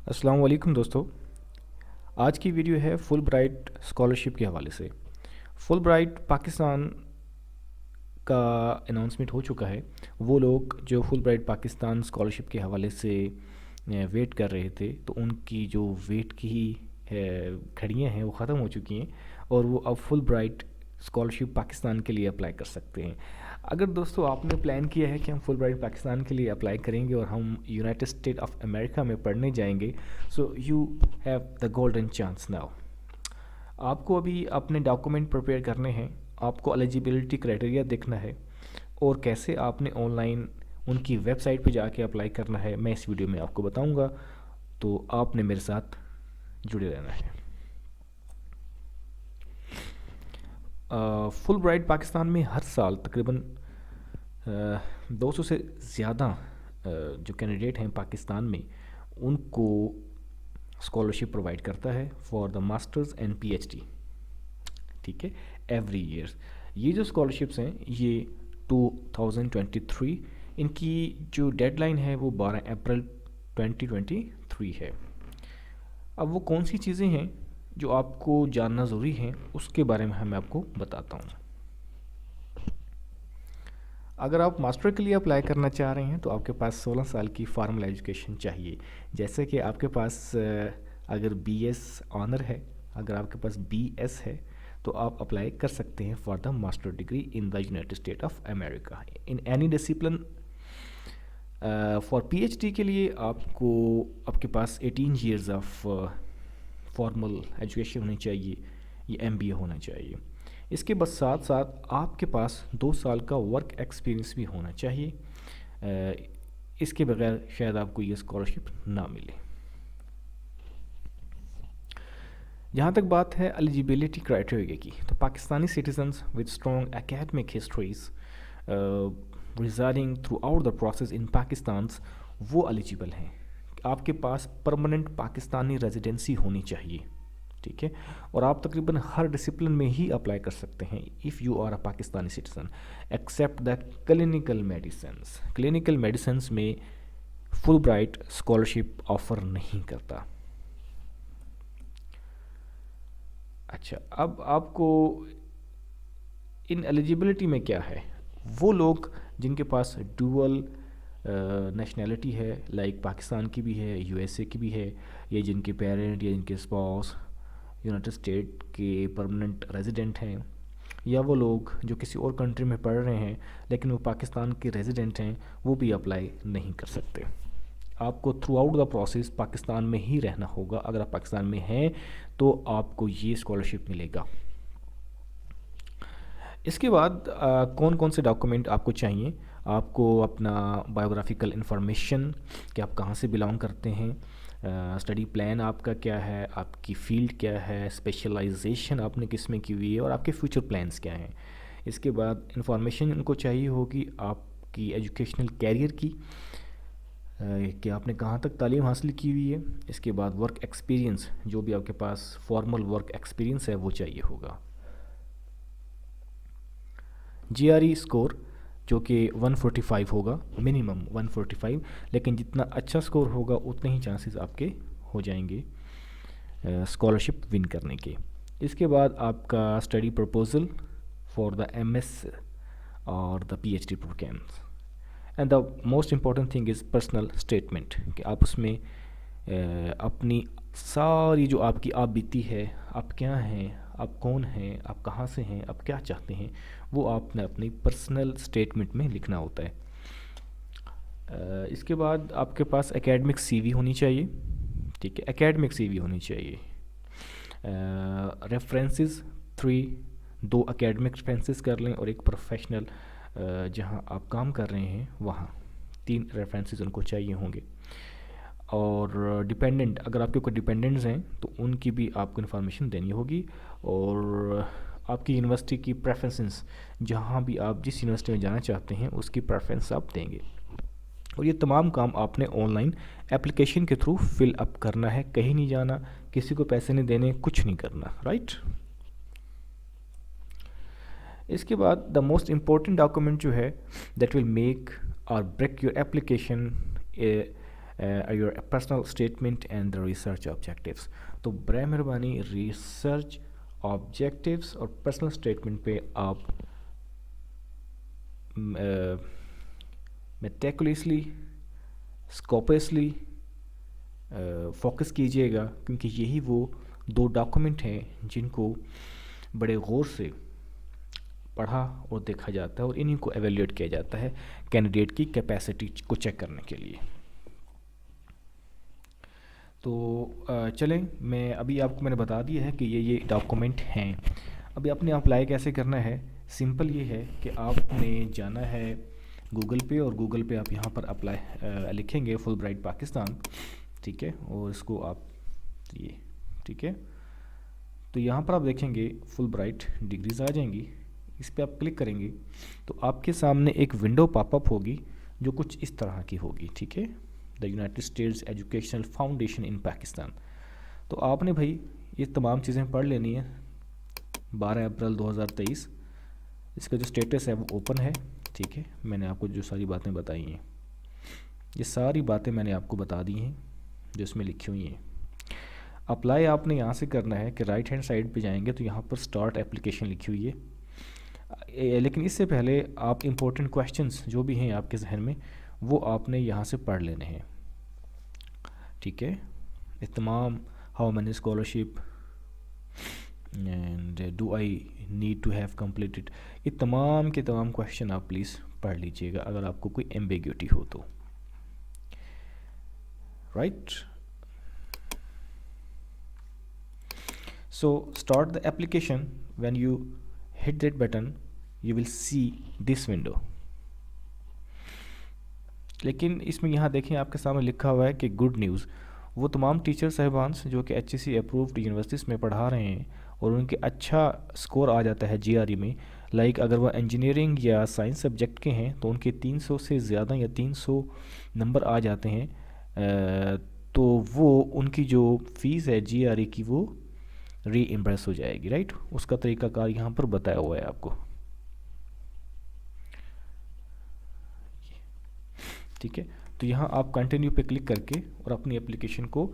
السلام علیکم دوستو. آج کی ویڈیو ہے فل برائٹ اسکالرشپ کے حوالے سے. فل برائٹ پاکستان کا اناؤنسمنٹ ہو چکا ہے. وہ لوگ جو فل برائٹ پاکستان اسکالرشپ کے حوالے سے ویٹ کر رہے تھے تو ان کی جو ویٹ کی گھڑیاں ہیں وہ ختم ہو چکی ہیں اور وہ اب فل برائٹ اسکالرشپ پاکستان کے لیے اپلائی کر سکتے ہیں. اگر دوستو آپ نے پلان کیا ہے کہ ہم فل برائٹ پاکستان کے لیے اپلائی کریں گے اور ہم یونائٹڈ اسٹیٹ آف امریکہ میں پڑھنے جائیں گے، so you have the golden chance now. آپ کو ابھی اپنے ڈاکومنٹ پریپیئر کرنے ہیں، آپ کو ایلیجیبلٹی کرائٹیریا دیکھنا ہے اور کیسے آپ نے آن لائن ان کی ویب سائٹ پہ جا کے اپلائی کرنا ہے میں اس ویڈیو میں آپ کو بتاؤں گا، تو آپ نے میرے ساتھ جڑے رہنا ہے. فل برائٹ پاکستان میں ہر سال تقریباً 200 سے زیادہ جو کینڈیڈیٹ ہیں پاکستان میں ان کو اسکالرشپ پرووائڈ کرتا ہے for the masters and P H D. ٹھیک ہے، ایوری ایئر. یہ جو اسکالرشپس ہیں یہ 2023، ان کی جو ڈیڈ لائن ہے وہ 12 اپریل 2023 ہے. اب وہ کون سی چیزیں ہیں جو آپ کو جاننا ضروری ہیں اس کے بارے میں میں آپ کو بتاتا ہوں. اگر آپ ماسٹر کے لیے اپلائی کرنا چاہ رہے ہیں تو آپ کے پاس 16 سال کی فارمل ایجوکیشن چاہیے. جیسے کہ آپ کے پاس اگر بی ایس آنر ہے، اگر آپ کے پاس بی ایس ہے تو آپ اپلائی کر سکتے ہیں for the master degree in the United State of America in any discipline. For P H D کے لیے آپ کے پاس 18 ایئرز آف فارمل ایجوکیشن ہونی چاہیے، یہ ایم بی اے ہونا چاہیے. اس کے بعد ساتھ ساتھ آپ کے پاس 2 سال کا ورک ایکسپیرینس بھی ہونا چاہیے. اس کے بغیر شاید آپ کو یہ اسکالرشپ نہ ملے. جہاں تک بات ہے ایلیجیبلٹی کرائٹیریا کی، تو Pakistani citizens with strong academic history's residing through out the process in Pakistan's وہ ایلیجیبل ہیں. آپ کے پاس پرماننٹ پاکستانی ریزیڈنسی ہونی چاہیے. ٹھیک ہے، اور آپ تقریباً ہر ڈسپلن میں ہی اپلائی کر سکتے ہیں if you are a Pakistani citizen except the clinical medicines. Clinical medicines میں فل برائٹ اسکالرشپ آفر نہیں کرتا. اچھا، اب آپ کو ان ایلیجیبلٹی میں کیا ہے، وہ لوگ جن کے پاس ڈوول نیشنلٹی ہے، لائک پاکستان کی بھی ہے، یو ایس اے کی بھی ہے، یا جن کے پیرنٹ یا جن کے اسپاؤس یونائٹڈ اسٹیٹ کے پرماننٹ ریزیڈنٹ ہیں، یا وہ لوگ جو کسی اور کنٹری میں پڑھ رہے ہیں لیکن وہ پاکستان کے ریزیڈنٹ ہیں، وہ بھی اپلائی نہیں کر سکتے. آپ کو through out the process Pakistan میں ہی رہنا ہوگا. اگر آپ پاکستان میں ہیں تو آپ کو یہ اسکالرشپ ملے گا. اس کے بعد کون کون سے ڈاکومنٹ آپ کو چاہیے؟ آپ کو اپنا بایوگرافیکل انفارمیشن کہ آپ کہاں سے بلانگ کرتے ہیں، اسٹڈی پلان آپ کا کیا ہے، آپ کی فیلڈ کیا ہے، اسپیشلائزیشن آپ نے کس میں کی ہوئی ہے اور آپ کے فیوچر پلانس کیا ہیں. اس کے بعد انفارمیشن ان کو چاہیے ہوگی آپ کی ایجوکیشنل کیریئر کی، کہ آپ نے کہاں تک تعلیم حاصل کی ہوئی ہے. اس کے بعد ورک ایکسپیرینس، جو بھی آپ کے پاس فارمل ورک ایکسپیرینس ہے وہ چاہیے ہوگا. جی آر ای اسکور جو کہ 145 ہوگا، منیمم 145، لیکن جتنا اچھا اسکور ہوگا اتنے ہی چانسز آپ کے ہو جائیں گے اسکالرشپ ون کرنے کے. اس کے بعد آپ کا study proposal for the M S اور the P H D programmes. And the most important thing is personal statement, کہ آپ اس میں اپنی ساری جو آپ کی آپ بیتی ہے، آپ کیا ہیں، آپ کون ہیں، آپ کہاں سے ہیں، آپ کیا چاہتے ہیں، وہ آپ نے اپنی پرسنل اسٹیٹمنٹ میں لکھنا ہوتا ہے. اس کے بعد آپ کے پاس اکیڈمک سی وی ہونی چاہیے. ٹھیک ہے، اکیڈمک سی وی ہونی چاہیے. ریفرنسز 2 اکیڈمک ریفرنسز کر لیں اور ایک پروفیشنل جہاں آپ کام کر رہے ہیں وہاں 3 ریفرنسز ان کو چاہیے ہوں گے. اور ڈپینڈنٹ، اگر آپ کے کوئی ڈپینڈنٹس ہیں تو ان کی بھی آپ کو انفارمیشن دینی ہوگی. اور آپ کی یونیورسٹی کی پریفرنسز، جہاں بھی آپ جس یونیورسٹی میں جانا چاہتے ہیں اس کی پریفرنس آپ دیں گے. اور یہ تمام کام آپ نے آن لائن اپلیکیشن کے تھرو فل اپ کرنا ہے. کہیں نہیں جانا، کسی کو پیسے نہیں دینے، کچھ نہیں کرنا، رائٹ. اس کے بعد دا موسٹ امپورٹنٹ ڈاکومنٹ جو ہے دیٹ ول میک اور break your application your personal statement and the research objectives. تو برائے مہربانی ریسرچ آبجیکٹیوس اور پرسنل اسٹیٹمنٹ پہ آپ میٹیکولیسلی اسکوپسلی فوکس کیجیے گا، کیونکہ یہی وہ دو ڈاکومنٹ ہیں جن کو بڑے غور سے پڑھا اور دیکھا جاتا ہے اور انہیں کو ایویلیویٹ کیا جاتا ہے کینڈیڈیٹ کی کیپیسٹی کو چیک کرنے کے لیے. تو چلیں، میں ابھی آپ کو میں نے بتا دیا ہے کہ یہ ڈاکومنٹ ہیں. ابھی آپ نے اپلائی کیسے کرنا ہے؟ سمپل یہ ہے کہ آپ نے جانا ہے گوگل پہ، اور گوگل پہ آپ یہاں پر اپلائی لکھیں گے فل برائٹ پاکستان، ٹھیک ہے، اور اس کو آپ یہ ٹھیک ہے. تو یہاں پر آپ دیکھیں گے فل برائٹ ڈگریز آ جائیں گی. اس پہ آپ کلک کریں گے تو آپ کے سامنے ایک ونڈو پاپ اپ ہوگی جو کچھ اس طرح کی ہوگی، ٹھیک ہے، the United States Educational Foundation in Pakistan. تو آپ نے بھائی یہ تمام چیزیں پڑھ لینی ہیں. 12 اپریل 2023 اس کا جو اسٹیٹس ہے وہ اوپن ہے، ٹھیک ہے. میں نے آپ کو جو ساری باتیں بتائی ہیں، یہ ساری باتیں میں نے آپ کو بتا دی ہیں جو اس میں لکھی ہوئی ہیں. اپلائی آپ نے یہاں سے کرنا ہے کہ رائٹ ہینڈ سائڈ پہ جائیں گے تو یہاں پر اسٹارٹ اپلیکیشن لکھی ہوئی ہے. لیکن اس سے پہلے آپ امپورٹنٹ کویشچنس جو بھی ہیں آپ کے ذہن میں وہ آپ نے یہاں سے پڑھ لینے ہیں، ٹھیک ہے. تمام how many scholarship and do I need to have completed, یہ تمام کے تمام کویشچن آپ پلیز پڑھ لیجیے گا اگر آپ کو کوئی ایمبیگوٹی ہو تو، right. So start the application. When you hit that button you will see this window. لیکن اس میں یہاں دیکھیں آپ کے سامنے لکھا ہوا ہے کہ گڈ نیوز، وہ تمام ٹیچر صاحبان جو کہ HEC اپرووڈ یونیورسٹیز میں پڑھا رہے ہیں اور ان کے اچھا سکور آ جاتا ہے GRE میں، لائک اگر وہ انجینئرنگ یا سائنس سبجیکٹ کے ہیں تو ان کے 300 سے زیادہ یا 300 نمبر آ جاتے ہیں، تو وہ ان کی جو فیس ہے GRE کی وہ ری امبرس ہو جائے گی، رائٹ. اس کا طریقہ کار یہاں پر بتایا ہوا ہے آپ کو، ٹھیک ہے. تو یہاں آپ کنٹینیو پہ کلک کر کے اور اپنی اپلیکیشن کو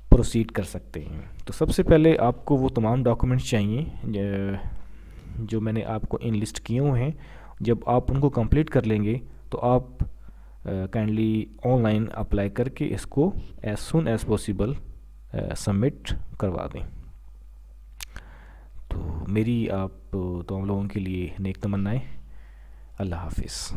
پروسیڈ کر سکتے ہیں. تو سب سے پہلے آپ کو وہ تمام ڈاکومنٹس چاہیے جو میں نے آپ کو ان لسٹ کیے ہوئے ہیں. جب آپ ان کو کمپلیٹ کر لیں گے تو آپ کائنڈلی آن لائن اپلائی کر کے اس کو as soon as possible submit کروا دیں. تو میری آپ تمام لوگوں کے لیے نیک تمنائیں. اللہ حافظ.